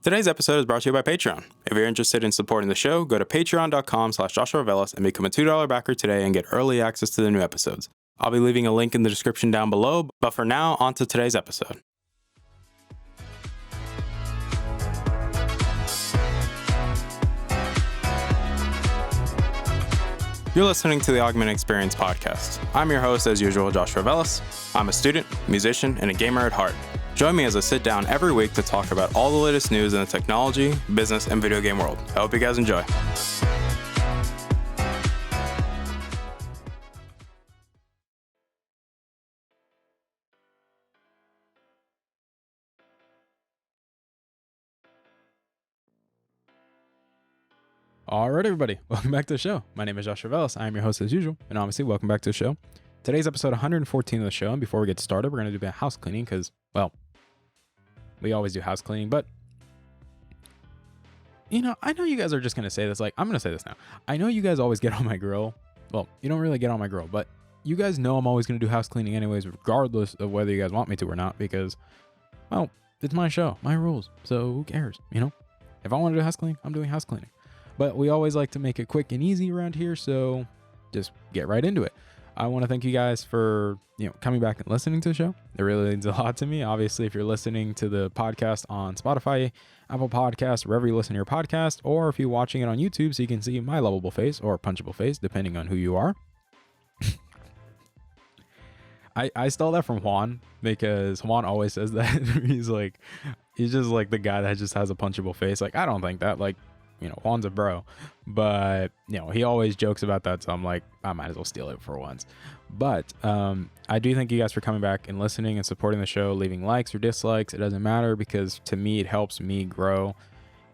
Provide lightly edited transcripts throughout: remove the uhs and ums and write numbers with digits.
Today's episode is brought to you by Patreon. If you're interested in supporting the show, go to patreon.com/JoshuaVelas and become a $2 backer today and get early access to the new episodes. I'll be leaving a link in the description down below, but for now, on to today's episode. You're listening to the Augmented Experience podcast. I'm your host, as usual, Joshua Velas. I'm a student, musician, and a gamer at heart. Join me as I sit down every week to talk about all the latest news in the technology, business, and video game world. I hope you guys enjoy. All right, everybody, welcome back to the show. My name is Joshua Velas. I am your host as usual, and obviously, welcome back to the show. Today's episode 114 of the show, and before we get started, we're going to do a bit of house cleaning because, well, we always do house cleaning, but, you know, I know you guys are just going to say this, like, I'm going to say this now. I know you guys always get on my grill. Well, you don't really get on my grill, but you guys know I'm always going to do house cleaning anyways, regardless of whether you guys want me to or not, because, well, it's my show, my rules, so who cares, you know? If I want to do house cleaning, I'm doing house cleaning. But we always like to make it quick and easy around here, so just get right into it. I want to thank you guys for, coming back and listening to the show. It really means a lot to me. Obviously, if you're listening to the podcast on Spotify, Apple Podcasts, wherever you listen to your podcast, or if you're watching it on YouTube so you can see my lovable face or punchable face, depending on who you are. I stole that from Juan because Juan always says that. he's just like the guy that just has a punchable face. Like, I don't think that, Juan's a bro, but he always jokes about that, so I'm like, I might as well steal it for once. But I do thank you guys for coming back and listening and supporting the show, leaving likes or dislikes. It doesn't matter, because to me it helps me grow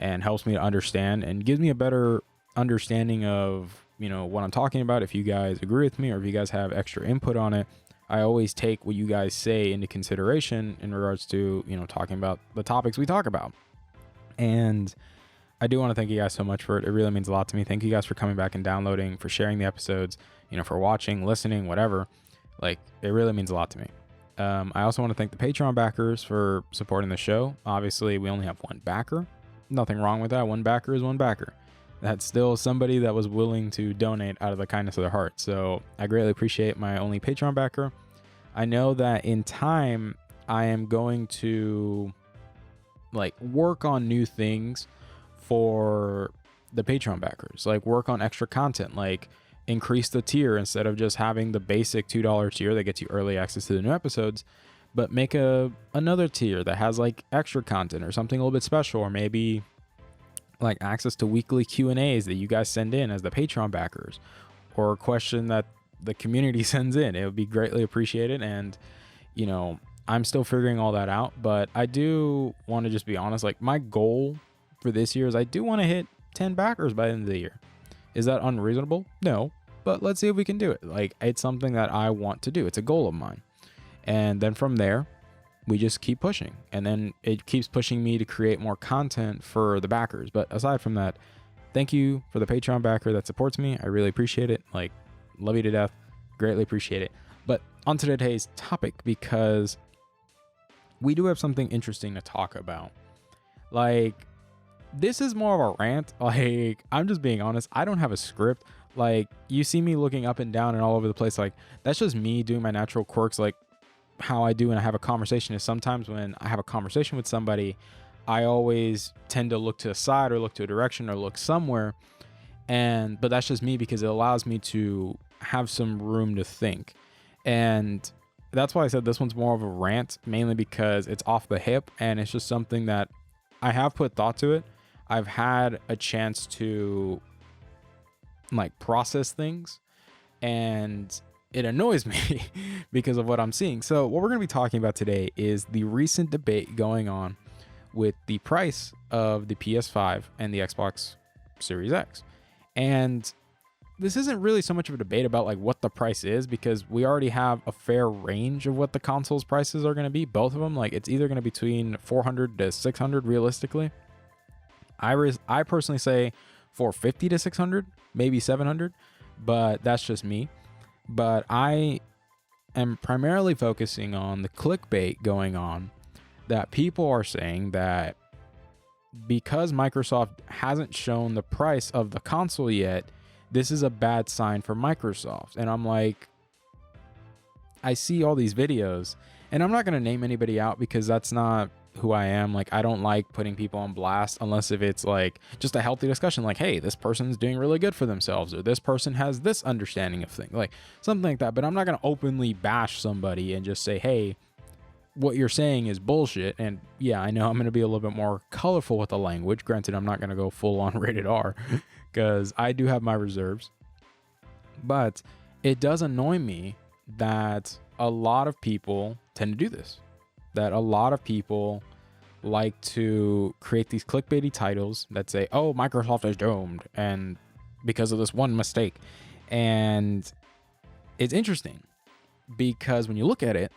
and helps me to understand and gives me a better understanding of what I'm talking about. If you guys agree with me or if you guys have extra input on it, I always take what you guys say into consideration in regards to talking about the topics we talk about. And I do want to thank you guys so much for it. It really means a lot to me. Thank you guys for coming back and downloading, for sharing the episodes, for watching, listening, whatever. Like, it really means a lot to me. I also want to thank the Patreon backers for supporting the show. Obviously, we only have one backer. Nothing wrong with that. One backer is one backer. That's still somebody that was willing to donate out of the kindness of their heart. So I greatly appreciate my only Patreon backer. I know that in time, I am going to work on new things for the Patreon backers, work on extra content, increase the tier instead of just having the basic $2 tier that gets you early access to the new episodes, but make another tier that has extra content or something a little bit special, or maybe access to weekly Q&As that you guys send in as the Patreon backers, or a question that the community sends in. It would be greatly appreciated. And I'm still figuring all that out, but I do want to just be honest, my goal for this year is I do want to hit 10 backers by the end of the year. Is that unreasonable? No, but let's see if we can do it. It's something that I want to do. It's a goal of mine. And then from there, we just keep pushing, and then it keeps pushing me to create more content for the backers. But aside from that, thank you for the Patreon backer that supports me. I really appreciate it. Love you to death. Greatly appreciate it. But on to today's topic, because we do have something interesting to talk about. This is more of a rant. I'm just being honest. I don't have a script. You see me looking up and down and all over the place. That's just me doing my natural quirks, how I do when I have a conversation. Is sometimes when I have a conversation with somebody, I always tend to look to the side or look to a direction or look somewhere. But that's just me, because it allows me to have some room to think. And that's why I said this one's more of a rant, mainly because it's off the hip and it's just something that I have put thought to it. I've had a chance to process things, and it annoys me because of what I'm seeing. So what we're going to be talking about today is the recent debate going on with the price of the PS5 and the Xbox Series X. And this isn't really so much of a debate about what the price is, because we already have a fair range of what the consoles prices are going to be. Both of them, it's either going to be between 400 to 600 realistically. I personally say 450 to 600, maybe 700, but that's just me. But I am primarily focusing on the clickbait going on, that people are saying that because Microsoft hasn't shown the price of the console yet, this is a bad sign for Microsoft. And I'm like, I see all these videos, and I'm not going to name anybody out because that's not who I am. Like, I don't like putting people on blast unless if it's like just a healthy discussion, like, hey, this person's doing really good for themselves, or this person has this understanding of things, like something like that. But I'm not going to openly bash somebody and just say, hey, what you're saying is bullshit. And yeah, I know I'm going to be a little bit more colorful with the language. Granted, I'm not going to go full on rated R because I do have my reserves, but it does annoy me that a lot of people tend to do this, that a lot of people like to create these clickbaity titles that say, oh, Microsoft is doomed, and because of this one mistake. And it's interesting because when you look at it,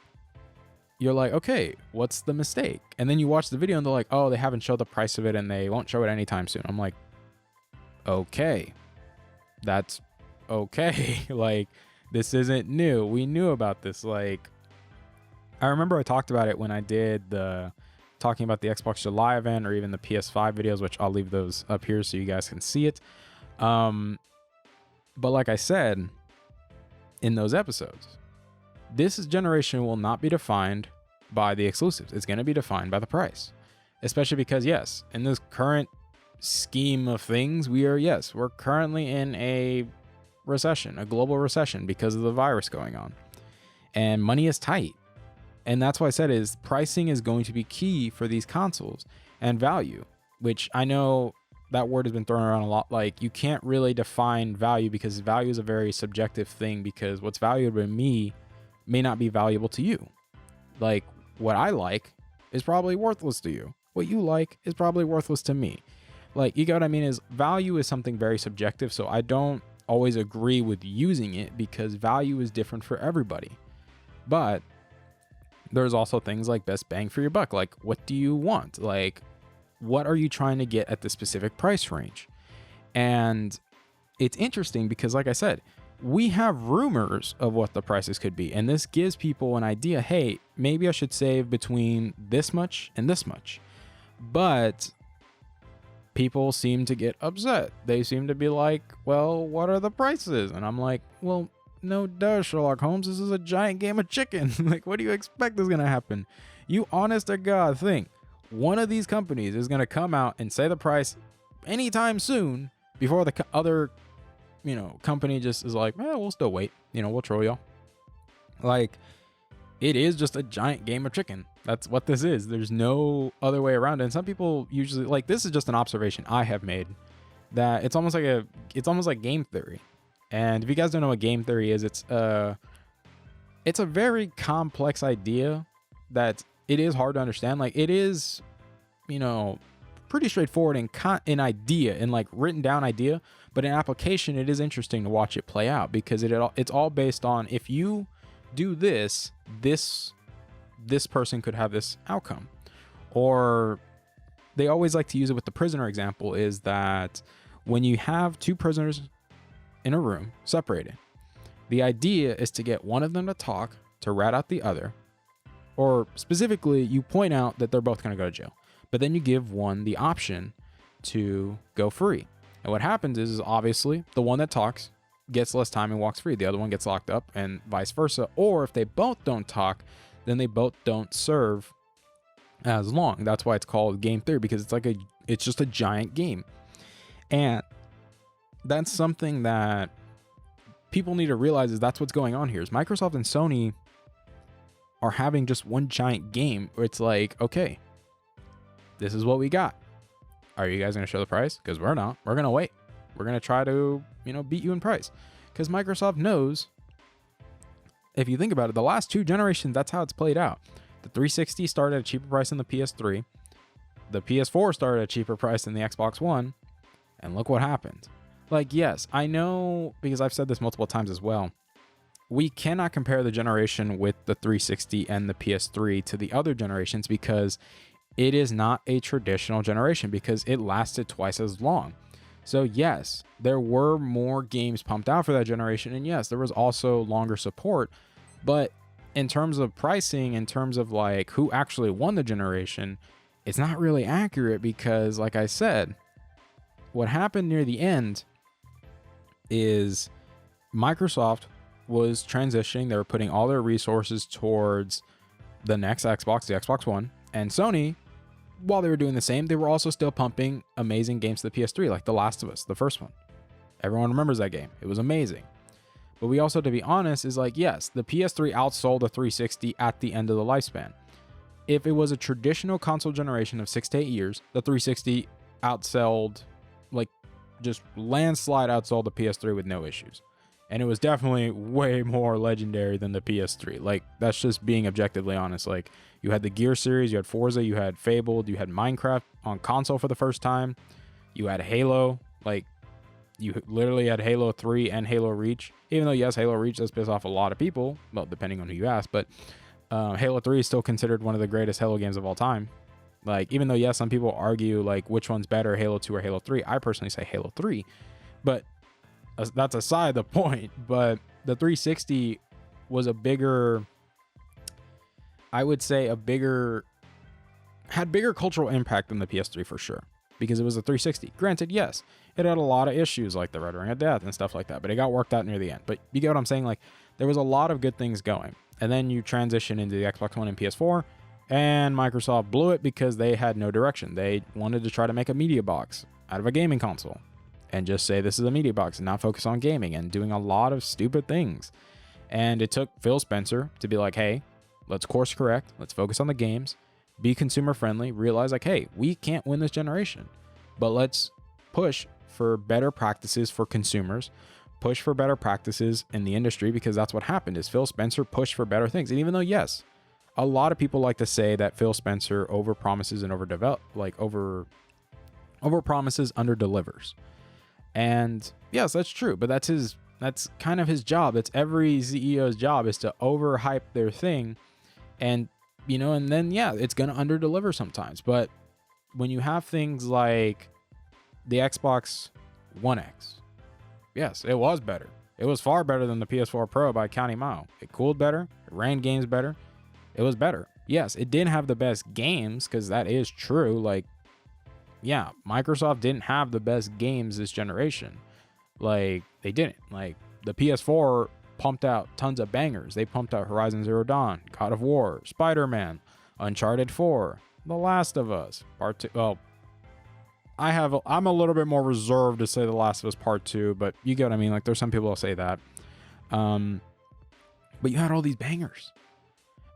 you're like, okay, what's the mistake? And then you watch the video and they're like, oh, they haven't showed the price of it and they won't show it anytime soon. I'm like, okay, that's okay. Like, this isn't new. We knew about this. Like, I remember I talked about it when I did the talking about the Xbox July event, or even the PS5 videos, which I'll leave those up here so you guys can see it. But like I said in those episodes, this generation will not be defined by the exclusives. It's going to be defined by the price, especially because, yes, in this current scheme of things, we're currently in a recession, a global recession, because of the virus going on, and money is tight. And that's why I said is pricing is going to be key for these consoles, and value, which I know that word has been thrown around a lot. Like, you can't really define value because value is a very subjective thing, because what's valuable to me may not be valuable to you. Like, what I like is probably worthless to you. What you like is probably worthless to me. Like, you get what I mean? Is value is something very subjective, so I don't always agree with using it because value is different for everybody. But there's also things like best bang for your buck. Like, what do you want? Like, what are you trying to get at the specific price range? And it's interesting because, like I said, we have rumors of what the prices could be, and this gives people an idea. Hey, maybe I should save between this much and this much. But people seem to get upset. They seem to be like, well, what are the prices? And I'm like, well, no duh, Sherlock Holmes, this is a giant game of chicken. Like, what do you expect is gonna happen? You honest to God think one of these companies is gonna come out and say the price anytime soon before the other company just is like, we'll still wait, we'll troll y'all? Like, it is just a giant game of chicken. That's what this is. There's no other way around it. And some people usually, like, this is just an observation I have made, that it's almost like game theory. And if you guys don't know what game theory is, it's a very complex idea that it is hard to understand. Like, it is, pretty straightforward in idea, in like written down idea, but in application, it is interesting to watch it play out, because it's all based on, if you do this person could have this outcome. Or they always like to use it with the prisoner example, is that when you have two prisoners in a room separated, the idea is to get one of them to talk, to rat out the other, or specifically you point out that they're both going to go to jail, but then you give one the option to go free. And what happens is obviously the one that talks gets less time and walks free. The other one gets locked up, and vice versa. Or if they both don't talk, then they both don't serve as long. That's why it's called game theory, because it's just a giant game. And that's something that people need to realize, is that's what's going on here. Is Microsoft and Sony are having just one giant game where it's like, okay, this is what we got. Are you guys going to show the price? Because we're not. We're going to wait. We're going to try to, beat you in price. Because Microsoft knows, if you think about it, the last two generations, that's how it's played out. The 360 started at a cheaper price than the PS3. The PS4 started at a cheaper price than the Xbox One. And look what happened. Like, yes, I know, because I've said this multiple times as well, we cannot compare the generation with the 360 and the PS3 to the other generations, because it is not a traditional generation, because it lasted twice as long. So yes, there were more games pumped out for that generation, and yes, there was also longer support, but in terms of pricing, in terms of like who actually won the generation, it's not really accurate because, like I said, what happened near the end is Microsoft was transitioning. They were putting all their resources towards the next Xbox, the Xbox One, and Sony, while they were doing the same, they were also still pumping amazing games to the PS3, like The Last of Us, the first one. Everyone remembers that game. It was amazing. But we also, to be honest, is like, yes, the PS3 outsold the 360 at the end of the lifespan. If it was a traditional console generation of 6 to 8 years, the 360 outsold, like, just landslide outsold the PS3 with no issues. And it was definitely way more legendary than the PS3. Like, that's just being objectively honest. Like, you had the Gear series, you had Forza, you had Fabled, you had Minecraft on console for the first time. You had Halo. Like, you literally had Halo 3 and Halo Reach. Even though, yes, Halo Reach does piss off a lot of people. Well, depending on who you ask. But Halo 3 is still considered one of the greatest Halo games of all time. Like, even though, yes, some people argue, like, which one's better, Halo 2 or Halo 3. I personally say Halo 3. But that's aside the point. But the 360 was a bigger, I would say had bigger cultural impact than the PS3 for sure, because it was a 360. Granted, yes, it had a lot of issues like the Red Ring of Death and stuff like that, but it got worked out near the end. But you get what I'm saying? Like, there was a lot of good things going. And then you transition into the Xbox One and PS4, and Microsoft blew it because they had no direction. They wanted to try to make a media box out of a gaming console and just say this is a media box and not focus on gaming, and doing a lot of stupid things. And it took Phil Spencer to be like, hey, let's course correct. Let's focus on the games, be consumer friendly, realize like, hey, we can't win this generation, but let's push for better practices for consumers, push for better practices in the industry, because that's what happened is Phil Spencer pushed for better things. And even though, yes, a lot of people like to say that Phil Spencer over promises and over promises, under delivers. And yes, that's true, but that's kind of his job. It's every CEO's job, is to overhype their thing. And, you know, and then, yeah, it's going to under deliver sometimes. But when you have things like the Xbox One X, yes, it was better. It was far better than the PS4 Pro by county mile. It cooled better. It ran games better. It was better. Yes, it didn't have the best games, because that is true. Like, yeah, Microsoft didn't have the best games this generation. Like, they didn't. Like, the PS4 pumped out tons of bangers. They pumped out Horizon Zero Dawn, God of War, Spider-Man, Uncharted 4, The Last of Us, Part 2. Well, I'm a little bit more reserved to say The Last of Us Part 2, but you get what I mean. Like, there's some people that say that. But you had all these bangers.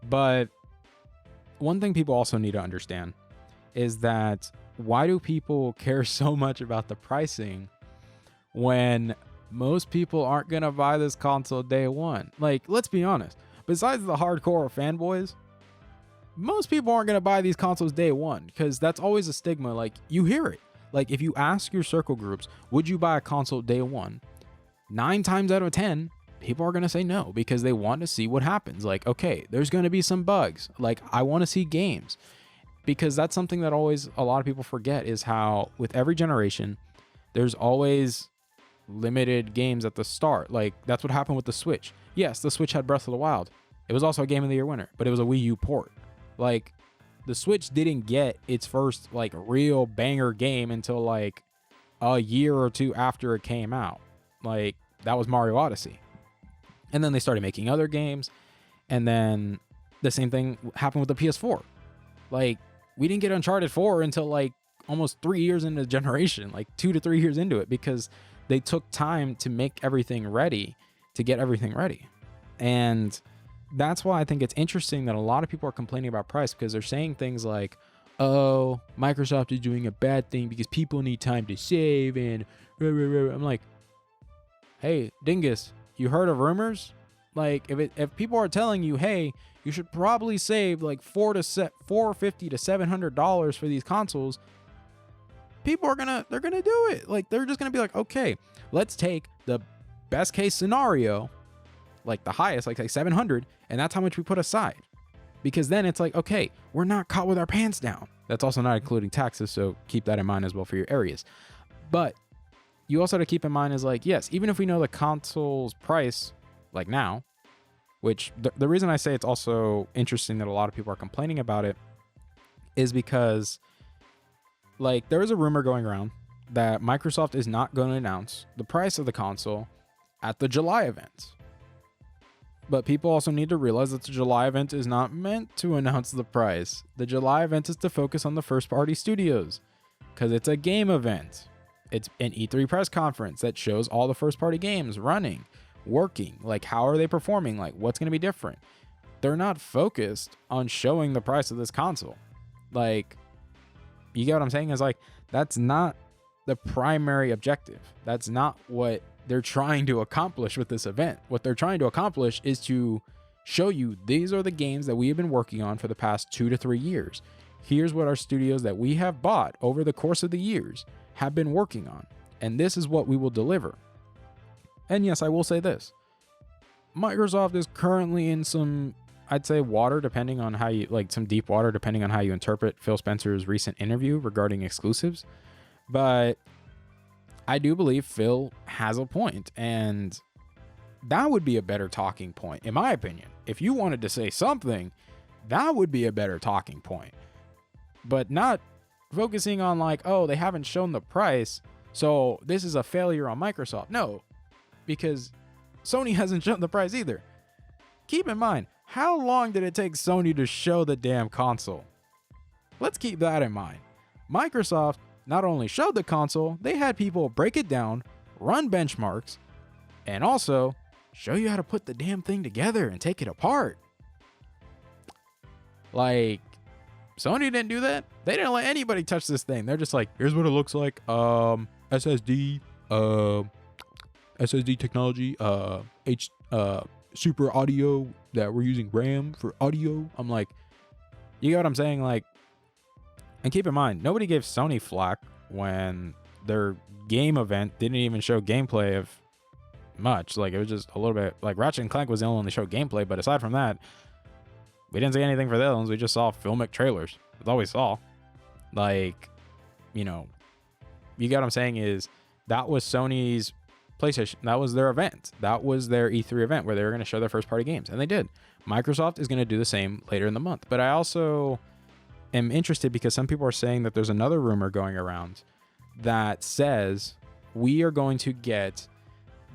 But one thing people also need to understand is that, why do people care so much about the pricing when most people aren't going to buy this console day one? Like, let's be honest. Besides the hardcore fanboys, most people aren't going to buy these consoles day one, because that's always a stigma. Like, you hear it. Like, if you ask your circle groups, would you buy a console day one? 9 times out of 10, people are going to say no, because they want to see what happens. Like, okay, there's going to be some bugs. Like, I want to see games. Because that's something that always a lot of people forget, is how with every generation, there's always limited games at the start. Like, that's what happened with the Switch. Yes, the Switch had Breath of the Wild. It was also a Game of the Year winner, but it was a Wii U port. Like, the Switch didn't get its first, like, real banger game until, like, a year or two after it came out. Like, that was Mario Odyssey. And then they started making other games. And then the same thing happened with the PS4. Like, we didn't get Uncharted 4 until, like, almost 3 years into the generation, like 2 to 3 years into it, because they took time to make everything ready, to get everything ready. And that's why I think it's interesting that a lot of people are complaining about price, because they're saying things like, oh, Microsoft is doing a bad thing because people need time to save, and I'm like, hey, dingus, you heard of rumors? Like, if people are telling you, hey, you should probably save like $450 to $700 for these consoles, people they're gonna do it. Like, they're just gonna be like, okay, let's take the best case scenario, like the highest, like 700, and that's how much we put aside. Because then it's like, okay, we're not caught with our pants down. That's also not including taxes, so keep that in mind as well for your areas. But you also have to keep in mind is, like, yes, even if we know the console's price, like now, which the reason I say it's also interesting that a lot of people are complaining about it is because like there is a rumor going around that Microsoft is not going to announce the price of the console at the July event. But people also need to realize that the July event is not meant to announce the price. The July event is to focus on the first party studios because it's a game event. It's an E3 press conference that shows all the first party games running, working, like how are they performing, like what's going to be different. They're not focused on showing the price of this console. Like, you get what I'm saying? Is like, that's not the primary objective. That's not what they're trying to accomplish with this event. What they're trying to accomplish is to show you these are the games that we have been working on for the past 2 to 3 years. Here's what our studios that we have bought over the course of the years have been working on. And this is what we will deliver. And yes, I will say this. Microsoft is currently in some, I'd say, water, depending on how you, like some deep water, depending on how you interpret Phil Spencer's recent interview regarding exclusives. But I do believe Phil has a point, and that would be a better talking point, in my opinion. If you wanted to say something, that would be a better talking point. But not focusing on like, oh, they haven't shown the price, so this is a failure on Microsoft. No, because Sony hasn't shown the price either. Keep in mind, how long did it take Sony to show the damn console? Let's keep that in mind. Microsoft not only showed the console, they had people break it down, run benchmarks, and also show you how to put the damn thing together and take it apart. Like, Sony didn't do that. They didn't let anybody touch this thing. They're just like, here's what it looks like. SSD, SSD technology, super audio that we're using RAM for audio. I'm like, you get what I'm saying? Like, and keep in mind, nobody gave Sony flack when their game event didn't even show gameplay of much. Like, it was just a little bit, like Ratchet and Clank was the only one that showed gameplay, but aside from that, we didn't see anything for the other ones. We just saw filmic trailers. That's all we saw. Like, you know, you get what I'm saying is that was Sony's PlayStation. That was their event. That was their E3 event where they were going to show their first party games. And they did. Microsoft is going to do the same later in the month. But I also am interested because some people are saying that there's another rumor going around that says we are going to get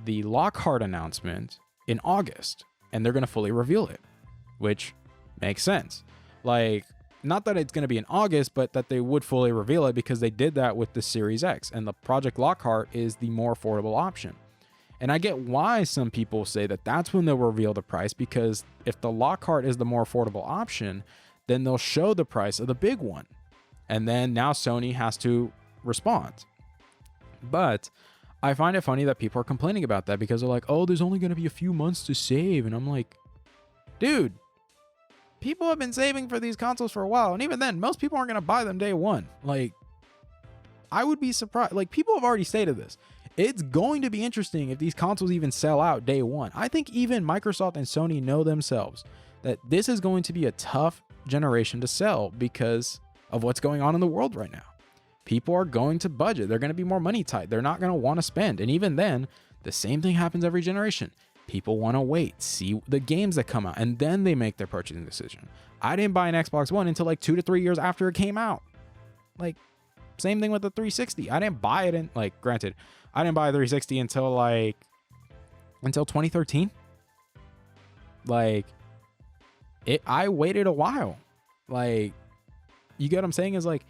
the Lockhart announcement in August and they're going to fully reveal it, which makes sense. Like, not that it's going to be in August, but that they would fully reveal it because they did that with the Series X, and the Project Lockhart is the more affordable option. And I get why some people say that that's when they'll reveal the price, because if the Lockhart is the more affordable option, then they'll show the price of the big one. And then now Sony has to respond. But I find it funny that people are complaining about that because they're like, oh, there's only going to be a few months to save. And I'm like, dude, people have been saving for these consoles for a while. And even then, most people aren't going to buy them day one. Like, I would be surprised. Like, people have already stated this. It's going to be interesting if these consoles even sell out day one. I think even Microsoft and Sony know themselves that this is going to be a tough generation to sell because of what's going on in the world right now. People are going to budget. They're going to be more money tight. They're not going to want to spend. And even then, the same thing happens every generation. People want to wait, see the games that come out, and then they make their purchasing decision. I didn't buy an Xbox One until like 2 to 3 years after it came out. Like, same thing with the 360. I didn't buy it in, like, granted, I didn't buy a 360 until 2013. Like, I waited a while. Like, you get what I'm saying? Is like,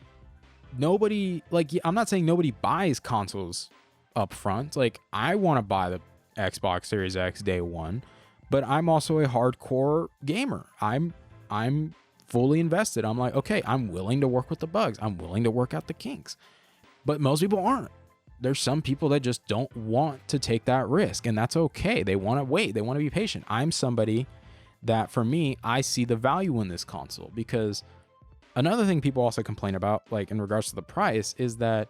nobody, like, I'm not saying nobody buys consoles up front. Like, I want to buy the Xbox Series X day one, but I'm also a hardcore gamer. I'm fully invested. I'm like, okay, I'm willing to work with the bugs. I'm willing to work out the kinks. But most people aren't. There's some people that just don't want to take that risk, and that's okay. They want to wait. They want to be patient. I'm somebody that, for me, I see the value in this console, because another thing people also complain about, like in regards to the price, is that,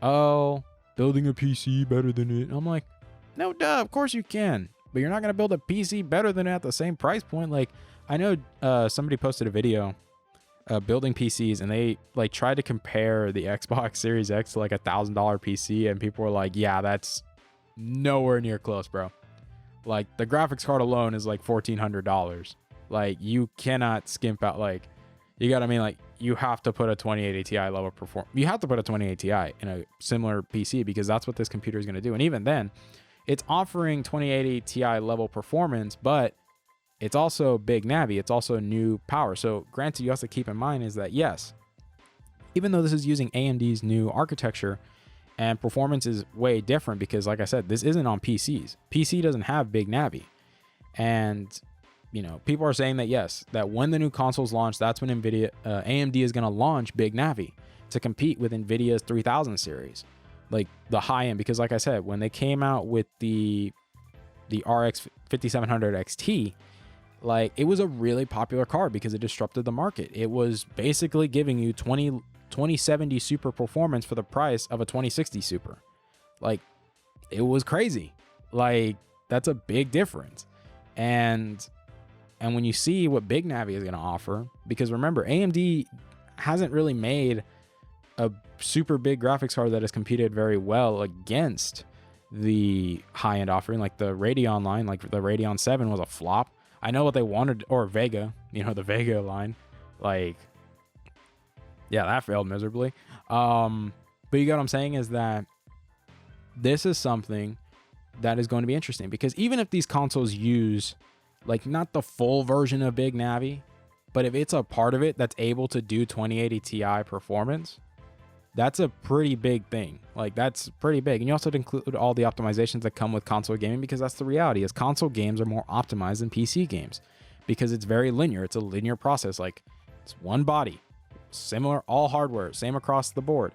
oh, building a PC better than it. And I'm like, no, duh, of course you can, but you're not going to build a PC better than it at the same price point. Like, I know somebody posted a video building PCs, and they like tried to compare the Xbox Series X to like $1,000 PC, and people were like, yeah, that's nowhere near close, bro. Like, the graphics card alone is like $1,400. Like, you cannot skimp out. Like, you got to mean, like, you have to put a 2080 Ti level perform. You have to put a 2080 Ti in a similar PC because that's what this computer is going to do. And even then, it's offering 2080 Ti level performance, but it's also big Navi. It's also new power. So granted, you have to keep in mind is that yes, even though this is using AMD's new architecture and performance is way different because like I said, this isn't on PCs. PC doesn't have big Navi. And you know, people are saying that yes, that when the new consoles launch, that's when AMD is going to launch big Navi to compete with NVIDIA's 3000 series, like the high end. Because like I said, when they came out with the RX 5700 XT, like it was a really popular card because it disrupted the market. It was basically giving you 2070 Super performance for the price of a 2060 Super. Like it was crazy. Like that's a big difference. And when you see what big Navi is going to offer, because remember, AMD hasn't really made a super big graphics card that has competed very well against the high-end offering, like the Radeon line. Like the Radeon 7 was a flop. I know what they wanted, or Vega, you know, the Vega line, like, yeah, that failed miserably. But you get what I'm saying is that this is something that is going to be interesting because even if these consoles use like not the full version of big Navi, but if it's a part of it that's able to do 2080 Ti performance, that's a pretty big thing. Like that's pretty big. And you also have to include all the optimizations that come with console gaming because that's the reality is console games are more optimized than PC games because it's very linear. It's a linear process. Like it's one body, similar, all hardware, same across the board.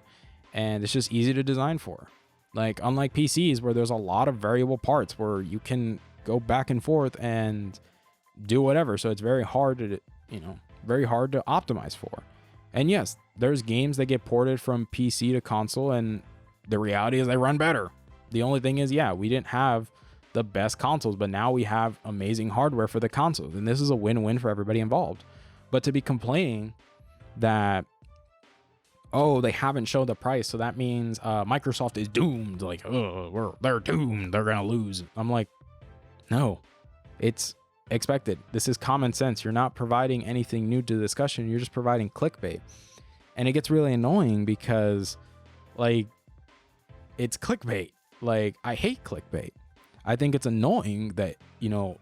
And it's just easy to design for. Like unlike PCs where there's a lot of variable parts where you can go back and forth and do whatever. So it's very hard to, you know, very hard to optimize for. And yes, there's games that get ported from PC to console and the reality is they run better. The only thing is, yeah, we didn't have the best consoles, but now we have amazing hardware for the consoles. And this is a win-win for everybody involved. But to be complaining that, oh, they haven't showed the price, so that means Microsoft is doomed. Like, oh, they're doomed. They're gonna lose. I'm like, no, it's expected. This is common sense. You're not providing anything new to the discussion. You're just providing clickbait, and it gets really annoying because, like, it's clickbait. Like, I hate clickbait. I think it's annoying that, you know,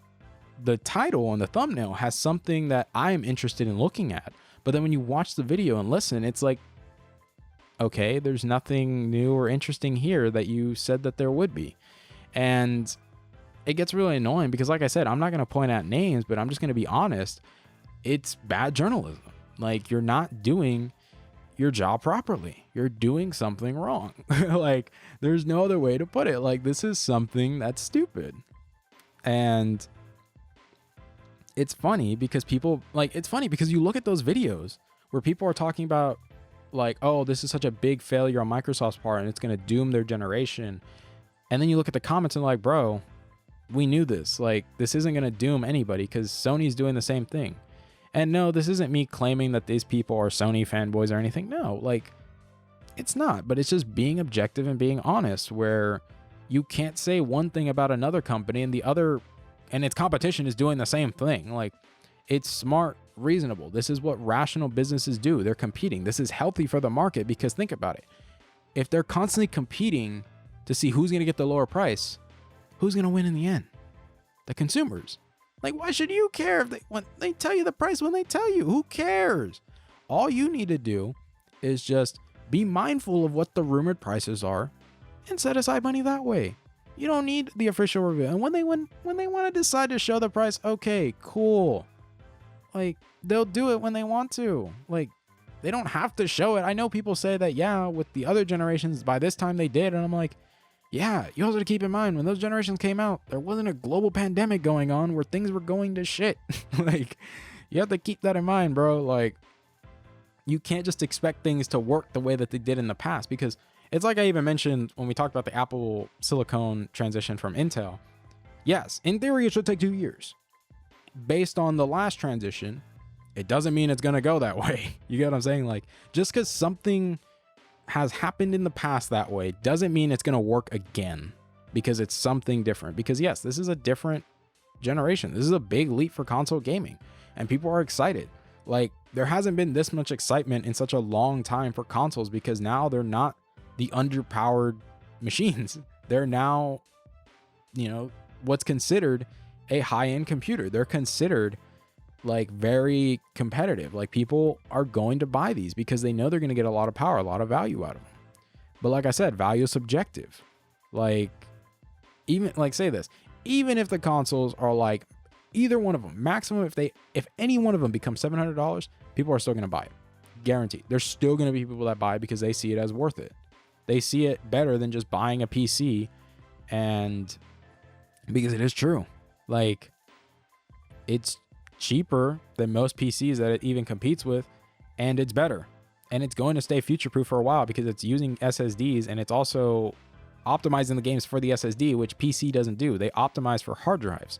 the title and the thumbnail has something that I am interested in looking at, but then when you watch the video and listen, it's like, okay, there's nothing new or interesting here that you said that there would be. And it gets really annoying because, like I said, I'm not going to point out names, but I'm just going to be honest. It's bad journalism. Like, you're not doing your job properly. You're doing something wrong. Like, there's no other way to put it. Like, this is something that's stupid. And it's funny because people, like, it's funny because you look at those videos where people are talking about, like, oh, this is such a big failure on Microsoft's part and it's going to doom their generation. And then you look at the comments and like, bro, we knew this. Like, this isn't going to doom anybody because Sony's doing the same thing. And no, this isn't me claiming that these people are Sony fanboys or anything. No, like, it's not. But it's just being objective and being honest where you can't say one thing about another company and the other and its competition is doing the same thing. Like, it's smart, reasonable. This is what rational businesses do. They're competing. This is healthy for the market because think about it. If they're constantly competing to see who's going to get the lower price, who's going to win in the end? The consumers. Like, why should you care if when they tell you the price when they tell you? Who cares? All you need to do is just be mindful of what the rumored prices are and set aside money that way. You don't need the official review. And when they want to decide to show the price, okay, cool. Like, they'll do it when they want to. Like, they don't have to show it. I know people say that, yeah, with the other generations, by this time they did. And I'm like, yeah, you also have to keep in mind, when those generations came out, there wasn't a global pandemic going on where things were going to shit. Like, you have to keep that in mind, bro. Like, you can't just expect things to work the way that they did in the past, because it's like I even mentioned when we talked about the Apple Silicon transition from Intel. Yes, in theory, it should take 2 years. Based on the last transition, it doesn't mean it's going to go that way. You get what I'm saying? Like, just because something has happened in the past that way doesn't mean it's going to work again, because it's something different. Because yes, this is a different generation. This is a big leap for console gaming and people are excited. Like, there hasn't been this much excitement in such a long time for consoles, because now they're not the underpowered machines. They're now, you know, what's considered a high-end computer. They're considered like very competitive. Like, people are going to buy these because they know they're going to get a lot of power, a lot of value out of them. But like I said, value is subjective. Like, even like, say this, even if the consoles are like either one of them, maximum, if any one of them becomes $700, people are still going to buy it. Guaranteed. There's still going to be people that buy it because they see it as worth it. They see it better than just buying a PC, and because it is true. Like, it's cheaper than most PCs that it even competes with, and it's better. And it's going to stay future-proof for a while because it's using SSDs, and it's also optimizing the games for the SSD, which PC doesn't do. They optimize for hard drives.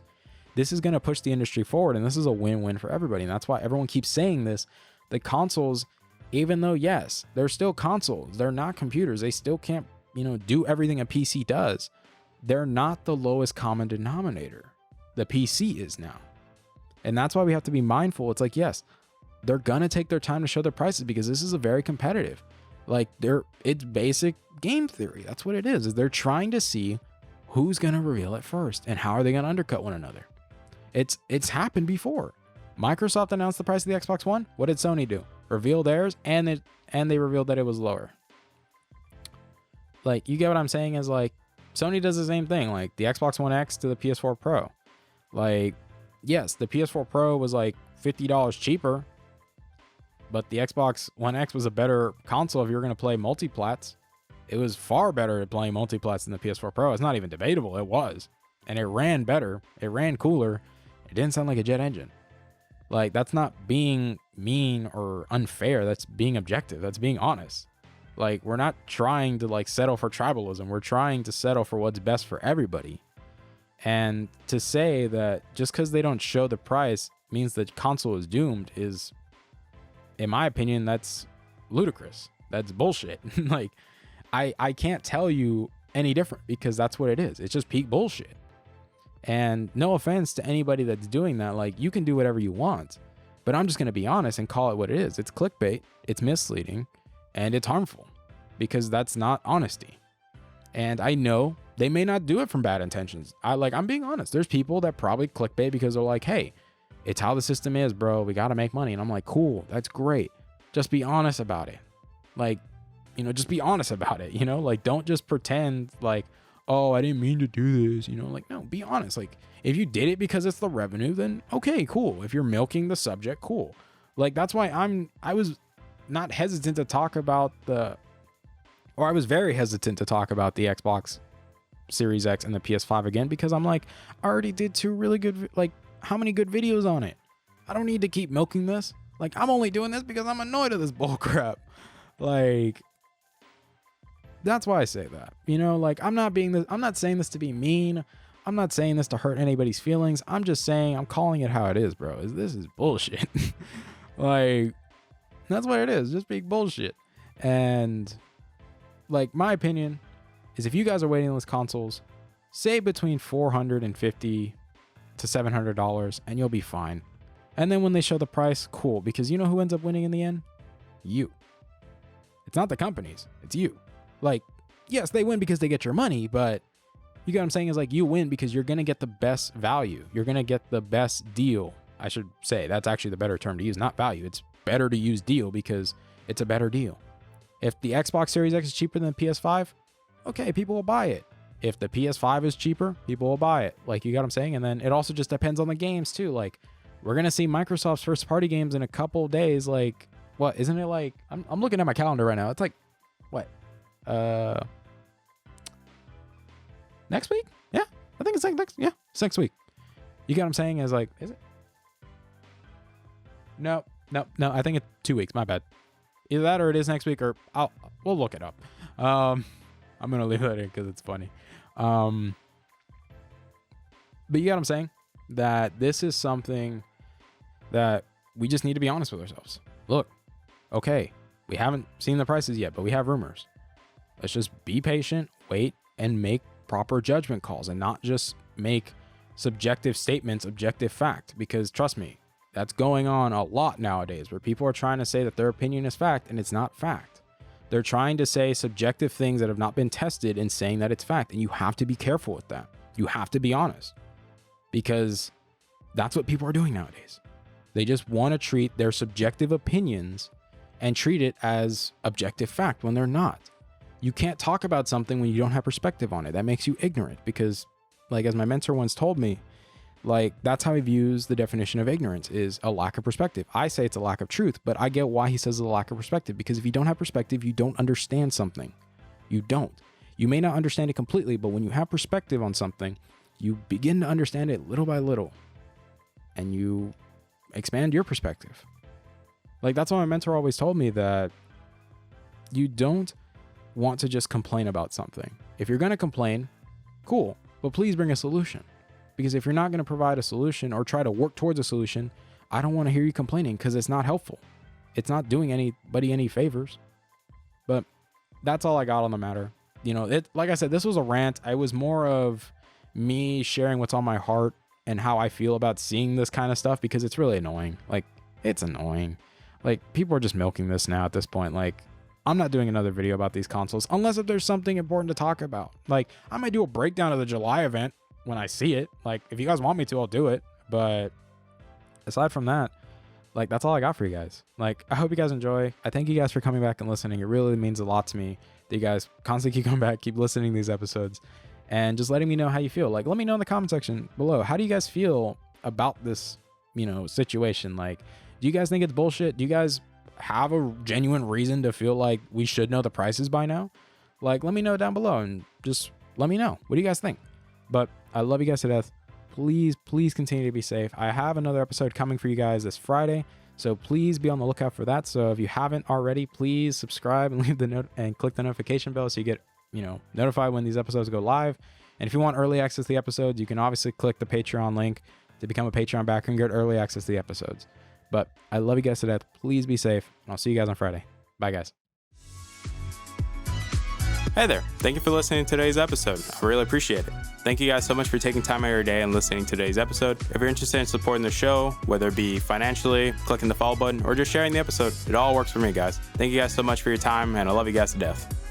This is going to push the industry forward, and this is a win-win for everybody. And that's why everyone keeps saying this. The consoles, even though, yes, they're still consoles, they're not computers. They still can't, you know, do everything a PC does. They're not the lowest common denominator. The PC is now. And that's why we have to be mindful. It's like, yes, they're going to take their time to show their prices because this is a very competitive. Like, it's basic game theory. That's what it is they're trying to see who's going to reveal it first and how are they going to undercut one another. It's happened before. Microsoft announced the price of the Xbox One. What did Sony do? Reveal theirs, and they revealed that it was lower. Like, you get what I'm saying? Is like, Sony does the same thing. Like, the Xbox One X to the PS4 Pro. Like, yes, the PS4 Pro was like $50 cheaper, but the Xbox One X was a better console if you're going to play multiplats. It was far better at playing multiplats than the PS4 Pro. It's not even debatable. It was. And it ran better. It ran cooler. It didn't sound like a jet engine. Like, that's not being mean or unfair. That's being objective. That's being honest. Like, we're not trying to like settle for tribalism. We're trying to settle for what's best for everybody. And to say that just because they don't show the price means the console is doomed is, in my opinion, that's ludicrous. That's bullshit. Like, I can't tell you any different because that's what it is. It's just peak bullshit. And no offense to anybody that's doing that. Like, you can do whatever you want, but I'm just going to be honest and call it what it is. It's clickbait, it's misleading, and it's harmful because that's not honesty. And I know they may not do it from bad intentions. I'm being honest. There's people that probably clickbait because they're like, hey, it's how the system is, bro. We got to make money. And I'm like, cool, that's great. Just be honest about it. Like, you know, just be honest about it. You know, like, don't just pretend like, oh, I didn't mean to do this. You know, like, no, be honest. Like, if you did it because it's the revenue, then okay, cool. If you're milking the subject, cool. Like, that's why I was not hesitant to talk about I was very hesitant to talk about the Xbox Series X and the PS5 again, because I'm like, I already did two really good, like, how many good videos on it? I don't need to keep milking this. Like, I'm only doing this because I'm annoyed at this bull crap. Like, that's why I say that. You know, like, I'm not saying this to be mean. I'm not saying this to hurt anybody's feelings. I'm just saying, I'm calling it how it is, bro. This is bullshit. Like, that's what it is. Just big bullshit. And, like, my opinion is, if you guys are waiting list consoles, save between $450 to $700 and you'll be fine. And then when they show the price, cool. Because you know who ends up winning in the end? You. It's not the companies. It's you. Like, yes, they win because they get your money, but you get what I'm saying is, like, you win because you're going to get the best value. You're going to get the best deal. I should say that's actually the better term to use, not value. It's better to use deal because it's a better deal. If the Xbox Series X is cheaper than the PS5, okay, people will buy it. If the PS5 is cheaper, people will buy it. Like, you got what I'm saying? And then it also just depends on the games too. Like, we're going to see Microsoft's first party games in a couple days. Like, what, isn't it like, I'm looking at my calendar right now. It's like, what? Next week? Yeah, I think it's like it's next week. You get what I'm saying? Is like, is it? No, I think it's 2 weeks. My bad. Either that or it is next week, or we'll look it up. I'm gonna leave that in because it's funny. But you get what I'm saying? That this is something that we just need to be honest with ourselves. Look, okay, we haven't seen the prices yet, but we have rumors. Let's just be patient, wait, and make proper judgment calls, and not just make subjective statements objective fact. Because trust me, That's going on a lot nowadays, where people are trying to say that their opinion is fact and it's not fact. They're trying to say subjective things that have not been tested and saying that it's fact. And you have to be careful with that. You have to be honest, because that's what people are doing nowadays. They just want to treat their subjective opinions and treat it as objective fact when they're not. You can't talk about something when you don't have perspective on it. That makes you ignorant, because like, as my mentor once told me, like, that's how he views the definition of ignorance, is a lack of perspective. I say it's a lack of truth, but I get why he says it's a lack of perspective, because if you don't have perspective, you don't understand something. You don't. You may not understand it completely, but when you have perspective on something, you begin to understand it little by little, and you expand your perspective. Like, that's why my mentor always told me that you don't want to just complain about something. If you're going to complain, cool, but please bring a solution. Because if you're not going to provide a solution or try to work towards a solution, I don't want to hear you complaining, because it's not helpful. It's not doing anybody any favors. But that's all I got on the matter. You know, like I said, this was a rant. I was more of me sharing what's on my heart and how I feel about seeing this kind of stuff, because it's really annoying. Like, it's annoying. Like, people are just milking this now at this point. Like, I'm not doing another video about these consoles unless if there's something important to talk about. Like, I might do a breakdown of the July event when I see it. Like, if you guys want me to, I'll do it. But aside from that, like, that's all I got for you guys. Like, I hope you guys enjoy. I thank you guys for coming back and listening. It really means a lot to me that you guys constantly keep coming back, keep listening to these episodes, and just letting me know how you feel. Like, let me know in the comment section below. How do you guys feel about this, you know, situation? Like, do you guys think it's bullshit? Do you guys have a genuine reason to feel like we should know the prices by now? Like, let me know down below, and just let me know. What do you guys think? But I love you guys to death. Please continue to be safe. I have another episode coming for you guys this Friday, so please be on the lookout for that. So if you haven't already, please subscribe and leave the note and click the notification bell so you get, you know, notified when these episodes go live. And if you want early access to the episodes, you can obviously click the Patreon link to become a Patreon backer and get early access to the episodes. But I love you guys to death. Please be safe, and I'll see you guys on Friday. Bye, guys. Hey there. Thank you for listening to today's episode. I really appreciate it. Thank you guys so much for taking time out of your day and listening to today's episode. If you're interested in supporting the show, whether it be financially, clicking the follow button, or just sharing the episode, it all works for me, guys. Thank you guys so much for your time, and I love you guys to death.